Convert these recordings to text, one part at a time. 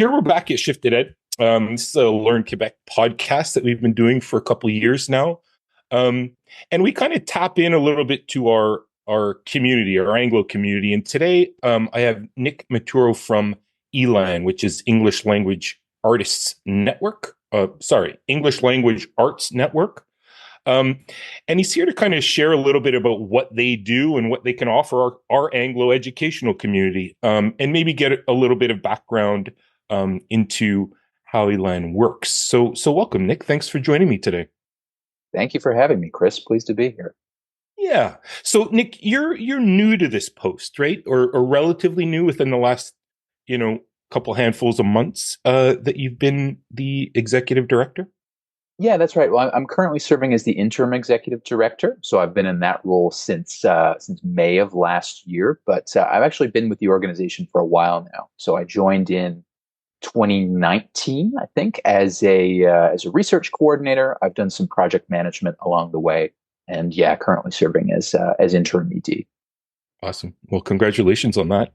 here we're back at ShiftEd. This is a Learn Quebec podcast that we've been doing for a couple of years now. And we kind of tap in a little bit to our community, our Anglo community. And today I have Nick Maturo from ELAN, which is English Language Artists Network. English Language Arts Network. And he's here to kind of share a little bit about what they do and what they can offer our Anglo educational community, and maybe get a little bit of background into how ELAN works. So welcome, Nick. Thanks for joining me today. Thank you for having me, Chris. Pleased to be here. Yeah. So, Nick, you're new to this post, right? Or relatively new within the last, couple handfuls of months that you've been the executive director? Yeah, that's right. Well, I'm currently serving as the interim executive director, so I've been in that role since May of last year. But I've actually been with the organization for a while now. So I joined in 2019, I think, as a research coordinator. I've done some project management along the way, and currently serving as interim ED. Awesome. Well, congratulations on that.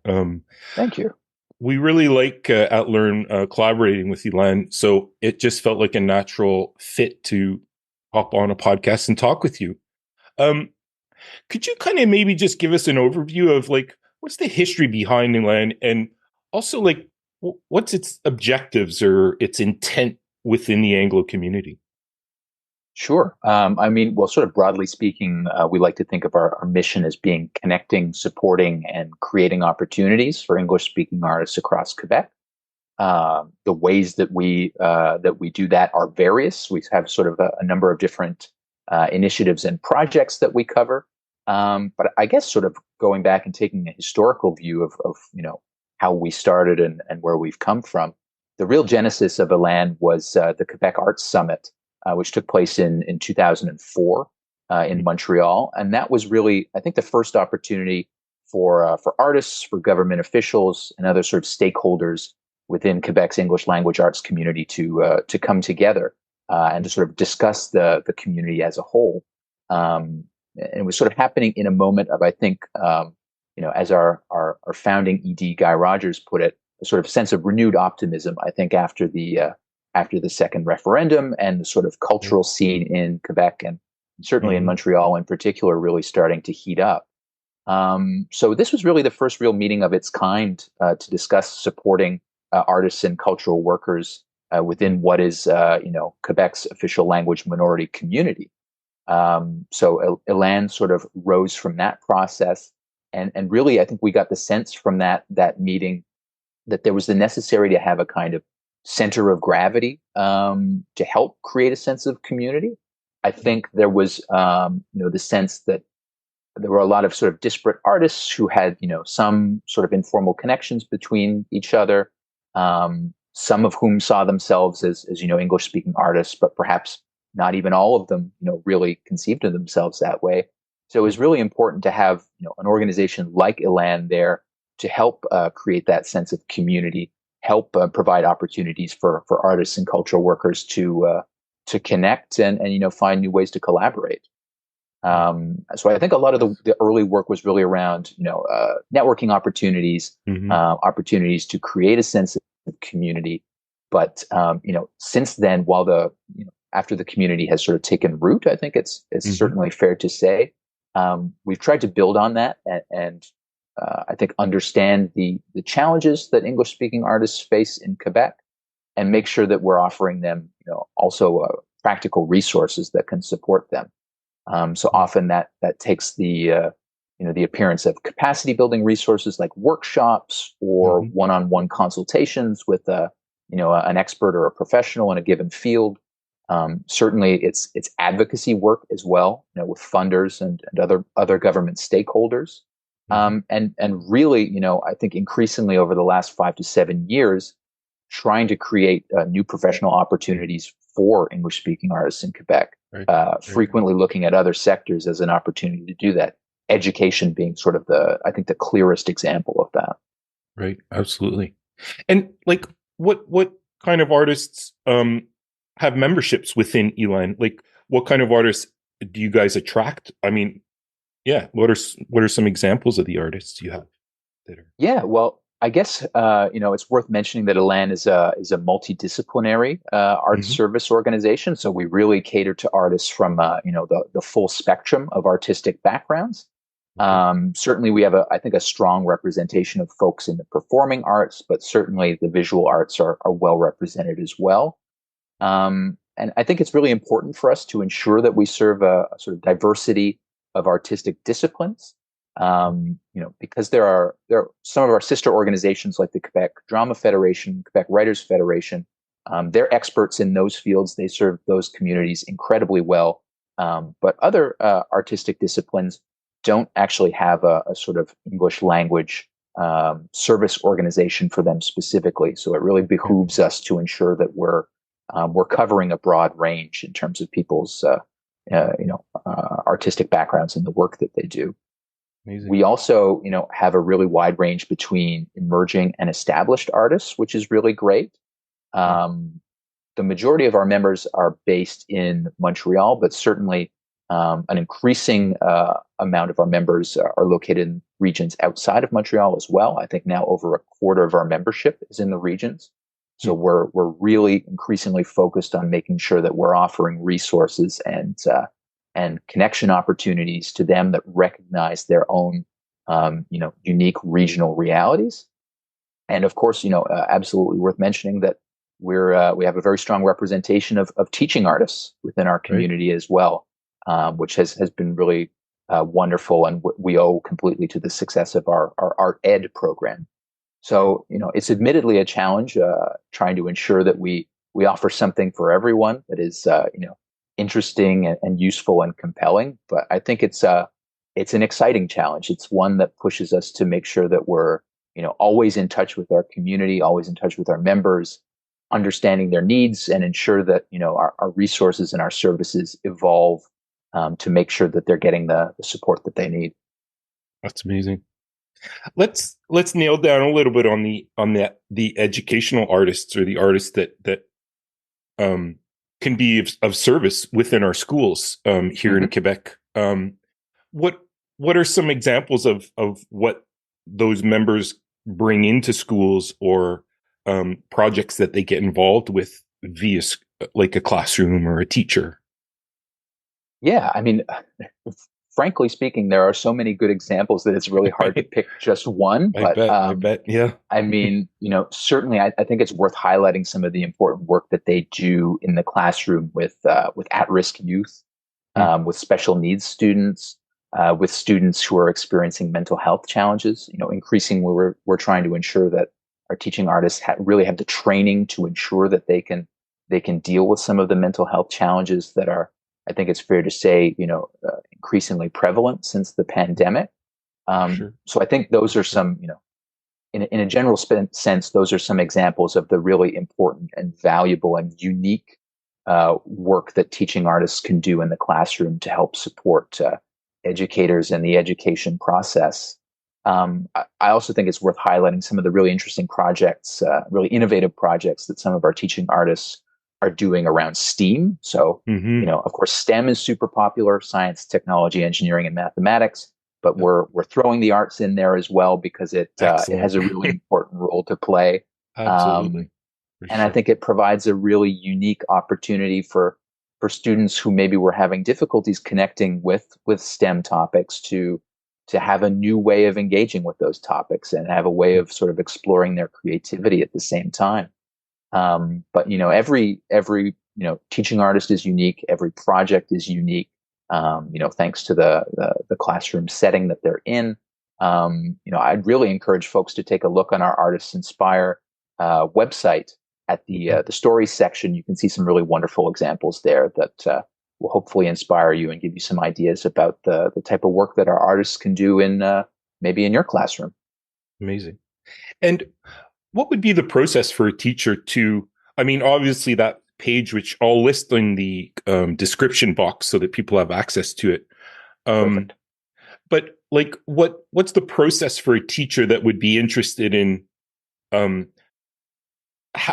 Thank you. We really like at Learn collaborating with ELAN, so it just felt like a natural fit to hop on a podcast and talk with you. Could you kind of maybe just give us an overview of what's the history behind ELAN, and also what's its objectives or its intent within the Anglo community? Sure. Sort of broadly speaking, we like to think of our mission as being connecting, supporting, and creating opportunities for English-speaking artists across Quebec. The ways that we do that are various. We have sort of a number of different initiatives and projects that we cover. But I guess sort of going back and taking a historical view of how we started and where we've come from. The real genesis of ELAN was the Quebec Arts Summit, which took place in 2004 in Montreal. And that was really, I think, the first opportunity for artists, for government officials, and other sort of stakeholders within Quebec's English language arts community to come together and to sort of discuss the community as a whole. And it was sort of happening in a moment of, I think, as our founding ED, Guy Rogers, put it, a sort of sense of renewed optimism, I think, after the second referendum, and the sort of cultural scene in Quebec and certainly in Montreal in particular really starting to heat up. So this was really the first real meeting of its kind to discuss supporting artists and cultural workers within what is Quebec's official language minority community. So ELAN sort of rose from that process, and really I think we got the sense from that meeting that there was the necessary to have a kind of center of gravity to help create a sense of community. I think there was, the sense that there were a lot of sort of disparate artists who had, some sort of informal connections between each other. Some of whom saw themselves as English-speaking artists, but perhaps not even all of them, really conceived of themselves that way. So it was really important to have, an organization like ELAN there to help create that sense of community, help provide opportunities for artists and cultural workers to connect and find new ways to collaborate. So I think a lot of the early work was really around networking opportunities, opportunities to create a sense of community. But since then, while after the community has sort of taken root, I think it's certainly fair to say we've tried to build on that and I think understand the challenges that English-speaking artists face in Quebec, and make sure that we're offering them, also practical resources that can support them. So often that takes the appearance of capacity building resources like workshops or one-on-one consultations with an expert or a professional in a given field. Certainly, it's advocacy work as well, with funders and other government stakeholders. And really, I think increasingly over the last 5 to 7 years, trying to create new professional opportunities for English-speaking artists in Quebec, frequently looking at other sectors as an opportunity to do that. Education being sort of I think the clearest example of that. Right. Absolutely. And what kind of artists have memberships within ELAN? What kind of artists do you guys attract? I mean, yeah. What are some examples of the artists you have that are? Yeah, well, I guess it's worth mentioning that ELAN is a multidisciplinary art Hmm. service organization. So we really cater to artists from the full spectrum of artistic backgrounds. Okay. Certainly, we have I think a strong representation of folks in the performing arts, but certainly the visual arts are well represented as well. And I think it's really important for us to ensure that we serve a sort of diversity of artistic disciplines. Because there are some of our sister organizations like the Quebec Drama Federation, Quebec Writers Federation. They're experts in those fields. They serve those communities incredibly well. But other artistic disciplines don't actually have a sort of English language service organization for them specifically. So it really Okay. behooves us to ensure that we're covering a broad range in terms of people's artistic backgrounds and the work that they do. Amazing. We also, have a really wide range between emerging and established artists, which is really great. Okay. Um, the majority of our members are based in Montreal, but certainly an increasing amount of our members are located in regions outside of Montreal as well. I think now over a quarter of our membership is in the regions. So Hmm. we're really increasingly focused on making sure that we're offering resources and connection opportunities to them that recognize their own unique regional realities. And of course, absolutely worth mentioning that we have a very strong representation of teaching artists within our Right. community as well, which has been really wonderful, and we owe completely to the success of our art ed program. Okay. So it's admittedly a challenge trying to ensure that we offer something for everyone that is interesting and useful and compelling. But I think it's an exciting challenge. It's one that pushes us to make sure that we're always in touch with our community, always in touch with our members, understanding their needs, and ensure that our resources and our services evolve to make sure that they're getting the support that they need. That's amazing. Let's nail down a little bit on the educational artists or the artists that um, can be of service within our schools here in Mhm. Quebec. What what are some examples of what those members bring into schools or projects that they get involved with via like a classroom or a teacher? Yeah, I mean, frankly speaking, there are so many good examples that it's really hard to Right? pick just one. I But bet. I bet. Yeah. I mean, certainly, I think it's worth highlighting some of the important work that they do in the classroom with at-risk youth, Hmm. with special needs students, with students who are experiencing mental health challenges. Increasingly, we're trying to ensure that our teaching artists really have the training to ensure that they can deal with some of the mental health challenges that are, I think it's fair to say, increasingly prevalent since the pandemic. For sure. So I think those For are sure. some, in a general sense, those are some examples of the really important and valuable and unique work that teaching artists can do in the classroom to help support educators in the education process. I also think it's worth highlighting some of the really interesting projects, really innovative projects that some of our teaching artists are doing around STEAM. So, Hmm. of course, STEM is super popular: science, technology, engineering, and mathematics. But Yep. we're throwing the arts in there as well because it Excellent. has a really important role to play. Um, Absolutely. For and I sure. think it provides a really unique opportunity for students who maybe were having difficulties connecting with STEM topics to have a new way of engaging with those topics and have a way of sort of exploring their creativity at the same time. But every teaching artist is unique. Every project is unique. Thanks to the classroom setting that they're in. I'd really encourage folks to take a look on our Artists Inspire website at the stories section. You can see some really wonderful examples there that will hopefully inspire you and give you some ideas about the type of work that our artists can do in maybe in your classroom. Amazing. And what would be the process for a teacher to, I mean, obviously that page, which I'll list in the description box so that people have access to it. Um, Perfect. but like, what's the process for a teacher that would be interested in um,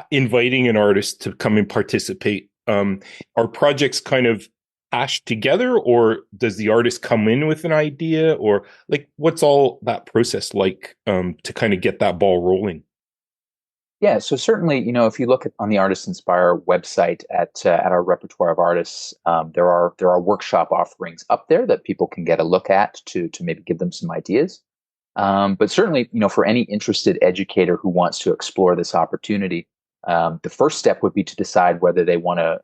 inviting an artist to come and participate? Are projects kind of hashed together, or does the artist come in with an idea, or like what's all that process like to kind of get that ball rolling? Yeah, so certainly, if you look on the Artist Inspire website at our repertoire of artists, there are workshop offerings up there that people can get a look at to maybe give them some ideas. But certainly, for any interested educator who wants to explore this opportunity, the first step would be to decide whether they want to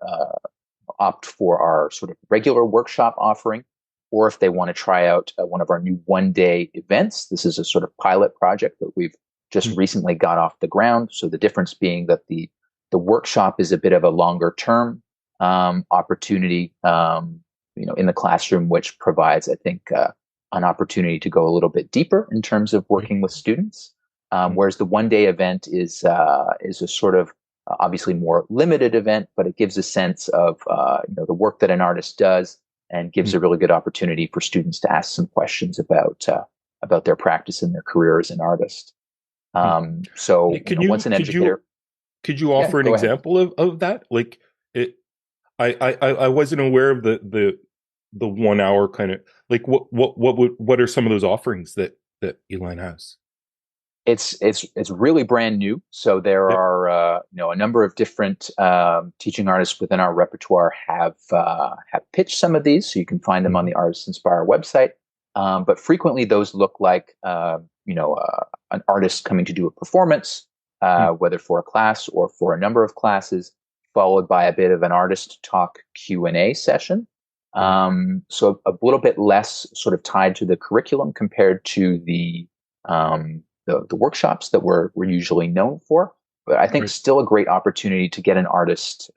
opt for our sort of regular workshop offering, or if they want to try out one of our new 1 day events. This is a sort of pilot project that we've just recently got off the ground. So the difference being that the workshop is a bit of a longer term opportunity, in the classroom, which provides, I think, an opportunity to go a little bit deeper in terms of working with students. Whereas the 1 day event is a sort of obviously more limited event, but it gives a sense of the work that an artist does, and gives a really good opportunity for students to ask some questions about their practice and their career as an artist. So once an educator, could you yeah, offer an go ahead. example of that? Like it, I wasn't aware of the 1 hour kind of like what are some of those offerings that Elan has? It's really brand new. So there Yep. are a number of different teaching artists within our repertoire have pitched some of these, so you can find them on Mhm. the Artist Inspire website. But frequently those look like an artist coming to do a performance, Mm. whether for a class or for a number of classes, followed by a bit of an artist talk Q&A session. Right. So a little bit less sort of tied to the curriculum compared to the workshops that we're usually known for. But I think Right. still a great opportunity to get an artist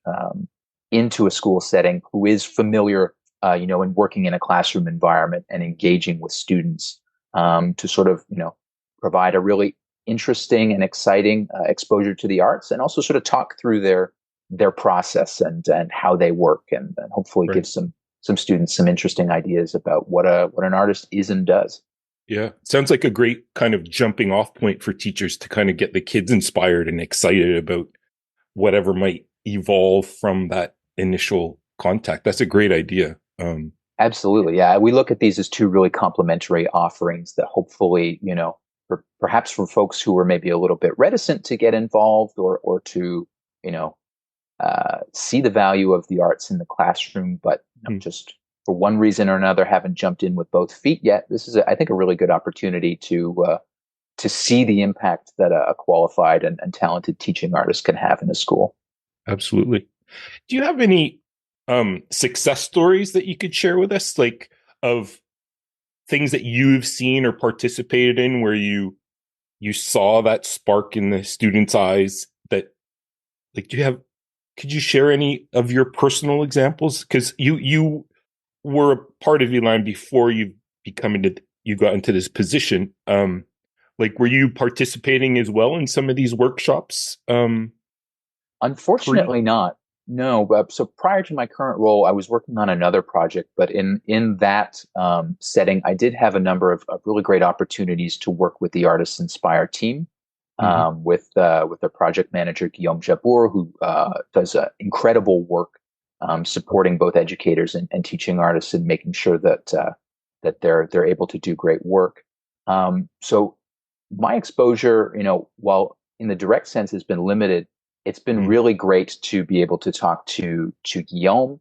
into a school setting who is familiar, in working in a classroom environment and engaging with students, to sort of, provide a really interesting and exciting exposure to the arts, and also sort of talk through their process and how they work, and hopefully give Right. some students some interesting ideas about what an artist is and does. Yeah. Sounds like a great kind of jumping off point for teachers to kind of get the kids inspired and excited about whatever might evolve from that initial contact. That's a great idea. Absolutely. Yeah. We look at these as two really complementary offerings that hopefully, perhaps for folks who are maybe a little bit reticent to get involved, or to, you know, see the value of the arts in the classroom, but Mm. just for one reason or another haven't jumped in with both feet yet. This is, I think, a really good opportunity to see the impact that a qualified and talented teaching artist can have in a school. Absolutely. Do you have any success stories that you could share with us, like of things that you've seen or participated in where you saw that spark in the students' eyes that like do you have could you share any of your personal examples? Because you were a part of Elan before you got into this position. Like were you participating as well in some of these workshops? Pre Unfortunately not. No, but so prior to my current role, I was working on another project, but in that setting, I did have a number of really great opportunities to work with the Artists Inspire team, Mhm. with their project manager Guillaume Jabour, who does incredible work supporting both educators and teaching artists, and making sure that they're able to do great work. So my exposure, while in the direct sense has been limited, it's been Mhm. really great to be able to talk to Guillaume,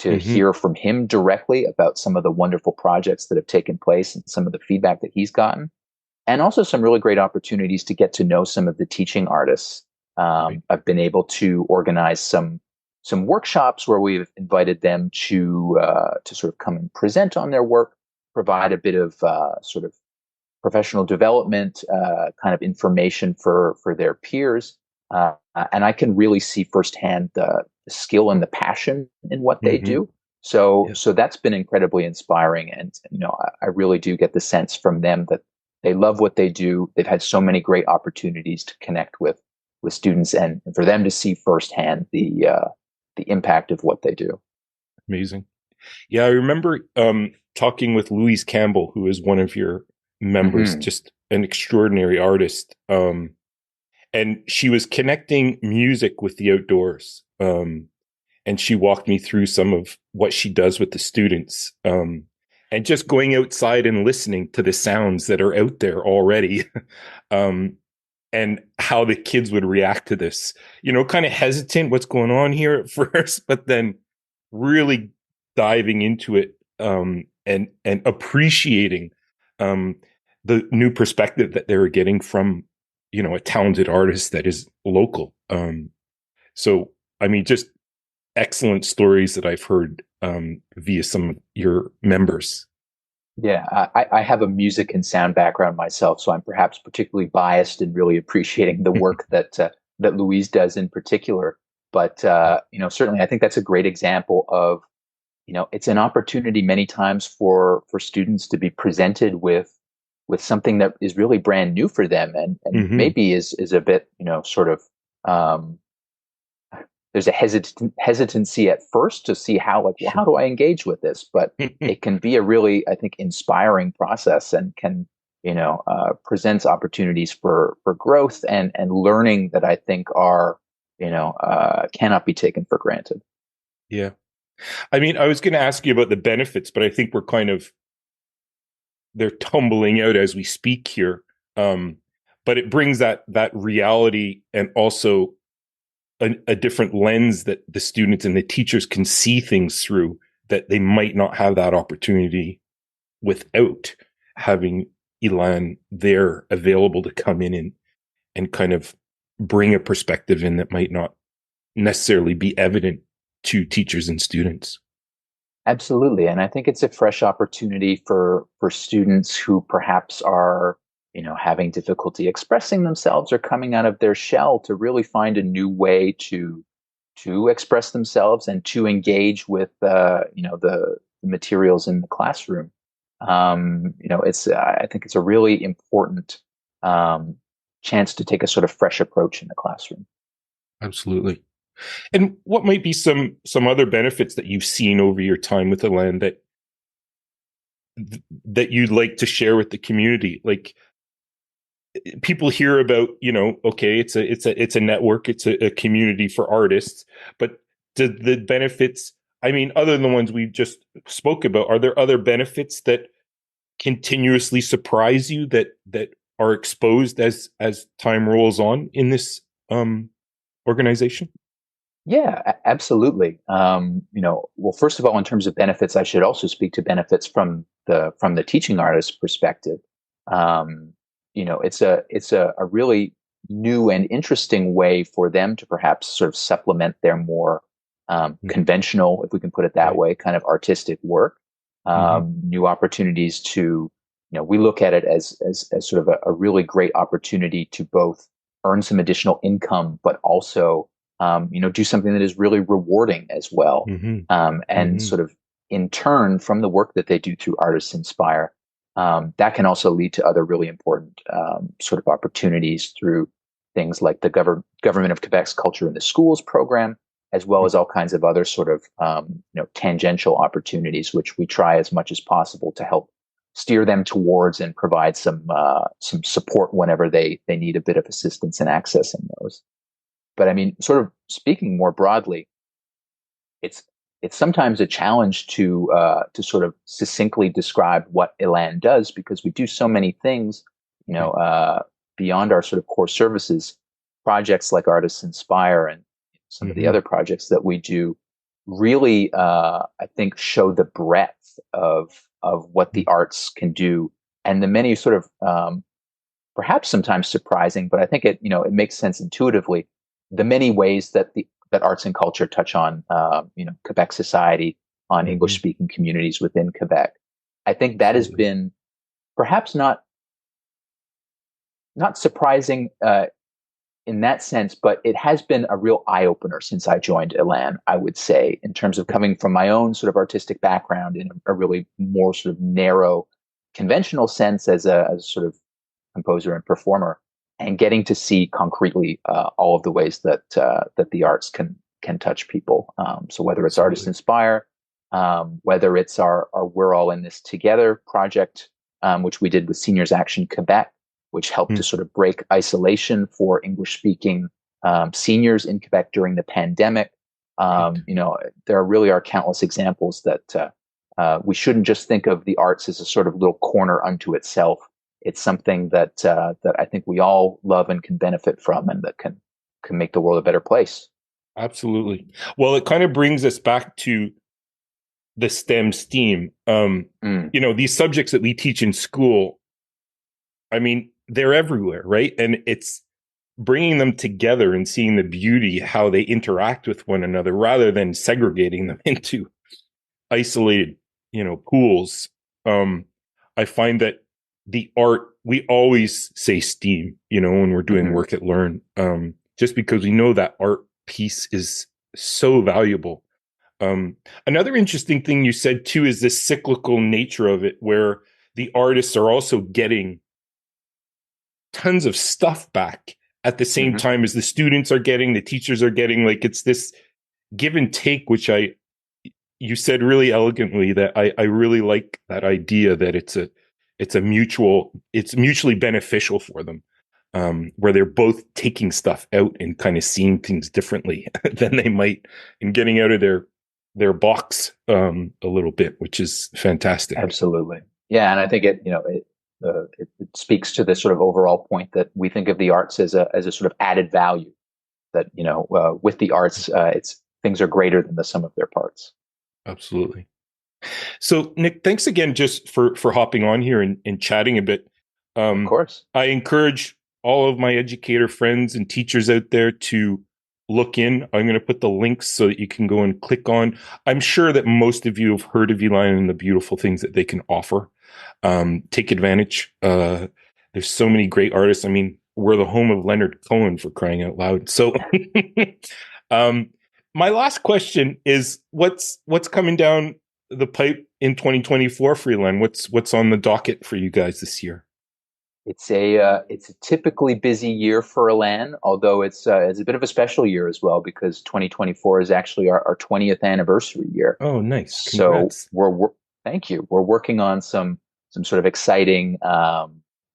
to Mhm. hear from him directly about some of the wonderful projects that have taken place and some of the feedback that he's gotten, and also some really great opportunities to get to know some of the teaching artists. Right. I've been able to organize some workshops where we've invited them to sort of come and present on their work, provide a bit of sort of professional development kind of information for their peers. And I can really see firsthand the skill and the passion in what they Mhm. do. So Yeah. so that's been incredibly inspiring. And I really do get the sense from them that they love what they do. They've had so many great opportunities to connect with students, and for them to see firsthand the impact of what they do. Amazing. Yeah, I remember talking with Louise Campbell, who is one of your members, Hmm. just an extraordinary artist. And she was connecting music with the outdoors. and she walked me through some of what she does with the students. And just going outside and listening to the sounds that are out there already. um, and how the kids would react to this, kind of hesitant what's going on here at first, but then really diving into it, and appreciating the new perspective that they were getting from, a talented artist that is local. So, I mean, just excellent stories that I've heard via some of your members. Yeah, I have a music and sound background myself, so I'm perhaps particularly biased in really appreciating the work that Louise does in particular. But certainly, I think that's a great example of, it's an opportunity many times for students to be presented with something that is really brand new for them, and Mm-hmm. maybe is a bit, sort of, um, there's a hesitancy at first to see how, like, well, Sure. how do I engage with this? But it can be a really, I think, inspiring process, and can, presents opportunities for growth and learning that I think are, cannot be taken for granted. Yeah. I mean, I was going to ask you about the benefits, but I think they're tumbling out as we speak here. But it brings that reality, and also a different lens that the students and the teachers can see things through, that they might not have that opportunity without having ELAN there available to come in and kind of bring a perspective in that might not necessarily be evident to teachers and students. Absolutely. And I think it's a fresh opportunity for students who perhaps are, having difficulty expressing themselves or coming out of their shell, to really find a new way to express themselves and to engage with the materials in the classroom. It's I think it's a really important chance to take a sort of fresh approach in the classroom. Absolutely. And what might be some other benefits that you've seen over your time with ELAN that you'd like to share with the community? Like, people hear about, okay, it's a network, it's a community for artists, but the benefits, I mean, other than the ones we just spoke about, are there other benefits that continuously surprise you, that are exposed as time rolls on in this organization? Yeah, absolutely. Well, first of all, in terms of benefits, I should also speak to benefits from the teaching artist perspective. Um, it's a really new and interesting way for them to perhaps sort of supplement their more Mm-hmm. conventional, if we can put it that Right. way, kind of artistic work. Mm-hmm. New opportunities to, we look at it as sort of a really great opportunity to both earn some additional income, but also do something that is really rewarding as well. Mm-hmm. And Mm-hmm. sort of in turn, from the work that they do through Artists Inspire, that can also lead to other really important sort of opportunities through things like the Government of Quebec's Culture in the Schools program, as well as all kinds of other sort of tangential opportunities, which we try as much as possible to help steer them towards and provide some support whenever they need a bit of assistance in accessing those. But I mean, sort of speaking more broadly, it's it's sometimes a challenge to sort of succinctly describe what ELAN does, because we do so many things, you know, Right. uh, beyond our sort of core services. Projects like Artists Inspire and some of the Mm-hmm. other projects that we do really, I think, show the breadth of what the arts can do, and the many sort of perhaps sometimes surprising, but I think it makes sense intuitively, the many ways that arts and culture touch on Quebec society, on English Mm-hmm. speaking communities within Quebec. I think that has Absolutely. been perhaps not surprising in that sense, but it has been a real eye opener since I joined ELAN, I would say, in terms of coming from my own sort of artistic background in a really more sort of narrow, conventional sense as a sort of composer and performer, and getting to see concretely all of the ways that the arts can touch people. So whether it's Artists Absolutely. Inspire, whether it's our We're All in This Together project, which we did with Seniors Action Quebec, which helped to Mm. sort of break isolation for English speaking seniors in Quebec during the pandemic. Right. There really are countless examples that we shouldn't just think of the arts as a sort of little corner unto itself. It's something that I think we all love and can benefit from, and that can make the world a better place. Absolutely. Well, it kind of brings us back to the STEM. Mm, These subjects that we teach in school, I mean, they're everywhere, right? And it's bringing them together and seeing the beauty, how they interact with one another rather than segregating them into isolated, pools. Um, I find that the art, we always say STEAM, when we're doing hmm work at Learn, just because we know that art piece is so valuable. Um, Another interesting thing you said too is this cyclical nature of it, where the artists are also getting tons of stuff back at the same hmm time as the students are getting, the teachers are getting. Like it's this give and take, which you said really elegantly, that I really like that idea that it's mutually beneficial for them, where they're both taking stuff out and kind of seeing things differently than they might, and getting out of their box a little bit, which is fantastic. Absolutely. Yeah, and I think it speaks to this sort of overall point that we think of the arts as a sort of added value. That with the arts, it's things are greater than the sum of their parts. Absolutely. So, Nick, thanks again just for hopping on here and chatting a bit. Of Um, course. I encourage all of my educator friends and teachers out there to look in. I'm going to put the links so that you can go and click on. I'm sure that most of you have heard of ELAN and the beautiful things that they can offer. Take advantage. There's so many great artists. I mean, we're the home of Leonard Cohen, for crying out loud. So, um, my last question is, what's coming down the pipe in 2024 for ELAN? What's on the docket for you guys this year? It's a typically busy year for ELAN, although it's a bit of a special year as well because 2024 is actually our 20th anniversary year. Oh, nice. So Congrats. thank you. We're working on some sort of exciting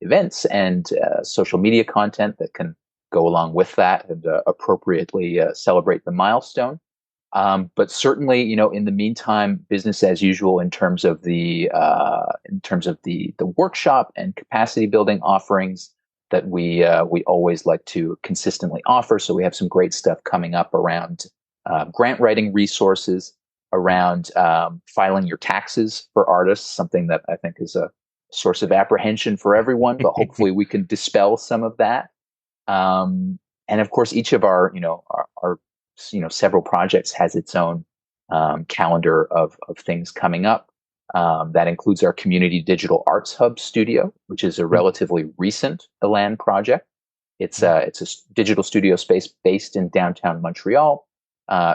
events and social media content that can go along with that and appropriately celebrate the milestone. But certainly, in the meantime, business as usual in terms of the workshop and capacity building offerings that we always like to consistently offer. So we have some great stuff coming up around grant writing resources, around filing your taxes for artists, something that I think is a source of apprehension for everyone, but hopefully we can dispel some of that. And of course, each of our several projects has its own calendar of things coming up. That includes our Community Digital Arts Hub studio, which is a relatively recent ELAN project. It's a digital studio space based in downtown Montreal.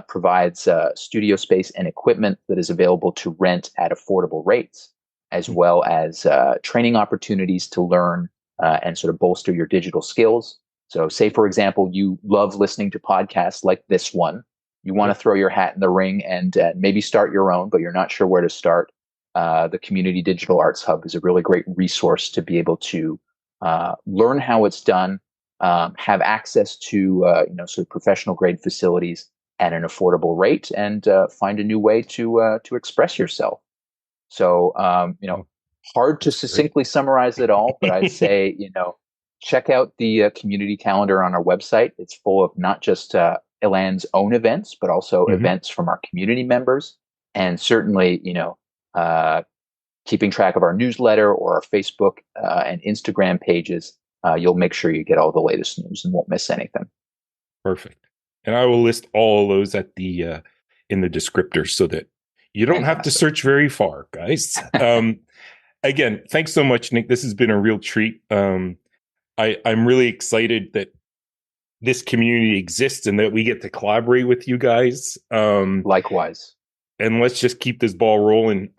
Provides studio space and equipment that is available to rent at affordable rates, as well as training opportunities to learn and sort of bolster your digital skills. So, say, for example, you love listening to podcasts like this one. You want to throw your hat in the ring and maybe start your own, but you're not sure where to start. The Community Digital Arts Hub is a really great resource to be able to learn how it's done, have access to sort of professional grade facilities at an affordable rate, and find a new way to express yourself. So, hard to That's great. succinctly summarize it all, but I'd say, check out the community calendar on our website. It's full of not just ELAN's own events, but also Mhm. events from our community members. And certainly, uh, keeping track of our newsletter or our Facebook and Instagram pages, you'll make sure you get all the latest news and won't miss anything. Perfect. And I will list all of those at the in the descriptors so that you don't have to Fantastic. search very far, guys. Again, thanks so much, Nick. This has been a real treat. I'm really excited that this community exists and that we get to collaborate with you guys. Likewise. And let's just keep this ball rolling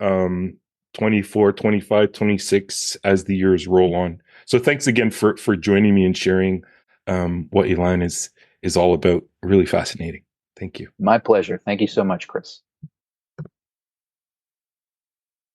24, 25, 26 as the years roll on. So thanks again for joining me and sharing what ELAN is all about. Really fascinating. Thank you. My pleasure. Thank you so much, Chris.